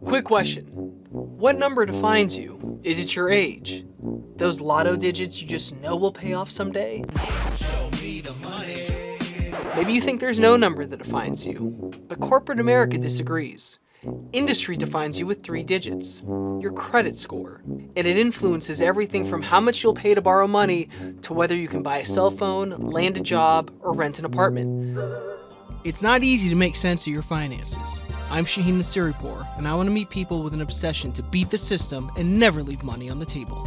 Quick question. What number defines you? Is it your age? Those lotto digits you just know will pay off someday? Maybe you think there's no number that defines you, but corporate America disagrees. Industry defines you with 3 digits, your credit score, and it influences everything from how much you'll pay to borrow money to whether you can buy a cell phone, land a job, or rent an apartment. It's not easy to make sense of your finances. I'm Shahien Nasiripour, and I want to meet people with an obsession to beat the system and never leave money on the table.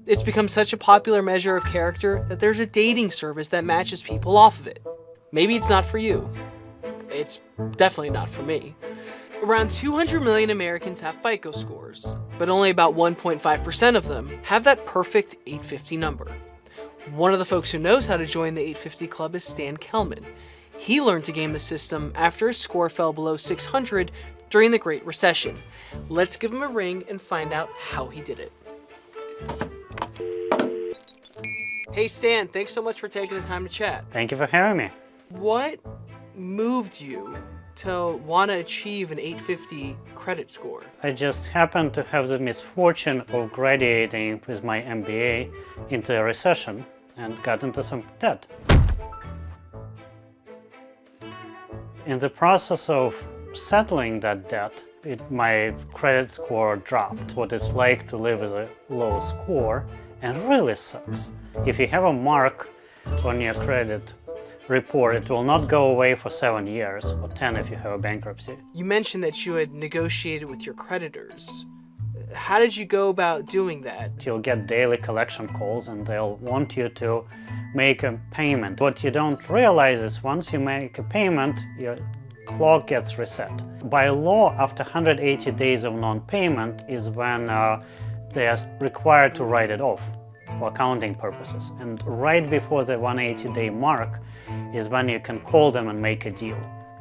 It's become such a popular measure of character that there's a dating service that matches people off of it. Maybe it's not for you. It's definitely not for me. Around 200 million Americans have FICO scores, but only about 1.5% of them have that perfect 850 number. One of the folks who knows how to join the 850 club is Stan Kelman. He learned to game the system after his score fell below 600 during the Great Recession. Let's give him a ring and find out how he did it. Hey Stan, thanks so much for taking the time to chat. Thank you for having me. What moved you to want to achieve an 850 credit score? I just happened to have the misfortune of graduating with my MBA into a recession and got into some debt. In the process of settling that debt, my credit score dropped. What it's like to live with a low score, and it really sucks. If you have a mark on your credit report, it will not go away for 7 years, or 10 if you have a bankruptcy. You mentioned that you had negotiated with your creditors. How did you go about doing that? You'll get daily collection calls and they'll want you to make a payment. What you don't realize is once you make a payment, your clock gets reset. By law, after 180 days of non-payment is when they are required to write it off for accounting purposes. And right before the 180-day mark is when you can call them and make a deal.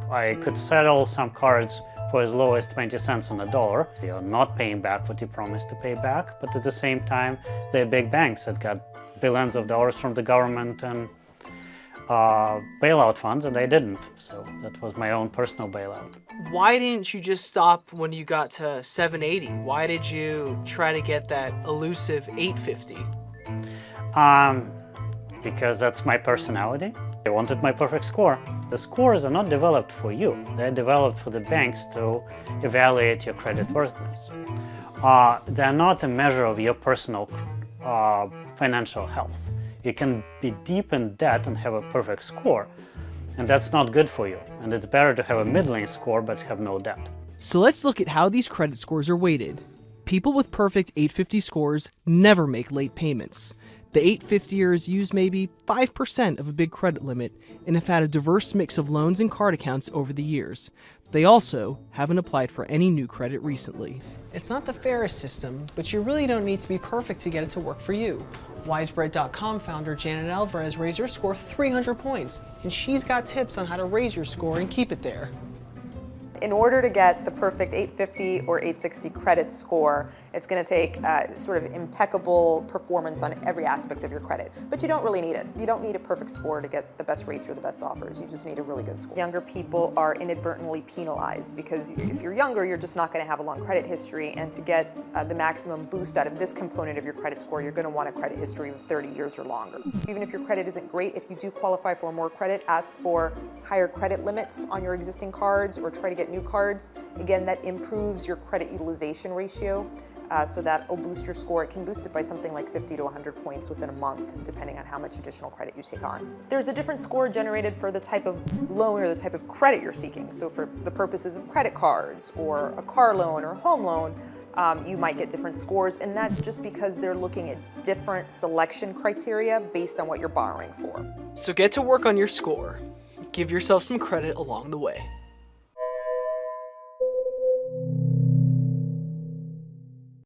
I could settle some cards for as low as 20 cents on the dollar. You're not paying back what you promised to pay back, but at the same time, they're big banks that got billions of dollars from the government and bailout funds, and I didn't. So that was my own personal bailout. Why didn't you just stop when you got to 780? Why did you try to get that elusive 850? Because that's my personality. I wanted my perfect score. The scores are not developed for you. They're developed for the banks to evaluate your credit worthiness. They're not a measure of your personal financial health. You can be deep in debt and have a perfect score, and that's not good for you. And it's better to have a middling score but have no debt. So let's look at how these credit scores are weighted. People with perfect 850 scores never make late payments. The 850ers use maybe 5% of a big credit limit and have had a diverse mix of loans and card accounts over the years. They also haven't applied for any new credit recently. It's not the fairest system, but you really don't need to be perfect to get it to work for you. Wisebread.com founder Janet Alvarez raised her score 300 points, and she's got tips on how to raise your score and keep it there. In order to get the perfect 850 or 860 credit score, it's going to take sort of impeccable performance on every aspect of your credit. But you don't really need it. You don't need a perfect score to get the best rates or the best offers. You just need a really good score. Younger people are inadvertently penalized because if you're younger, you're just not going to have a long credit history. And to get the maximum boost out of this component of your credit score, you're going to want a credit history of 30 years or longer. Even if your credit isn't great, if you do qualify for more credit, ask for higher credit limits on your existing cards or try to get new cards. Again, that improves your credit utilization ratio, so that will boost your score. It can boost it by something like 50 to 100 points within a month, depending on how much additional credit you take on. There's a different score generated for the type of loan or the type of credit you're seeking. So for the purposes of credit cards or a car loan or home loan, you might get different scores, and that's just because they're looking at different selection criteria based on what you're borrowing for. So get to work on your score. Give yourself some credit along the way.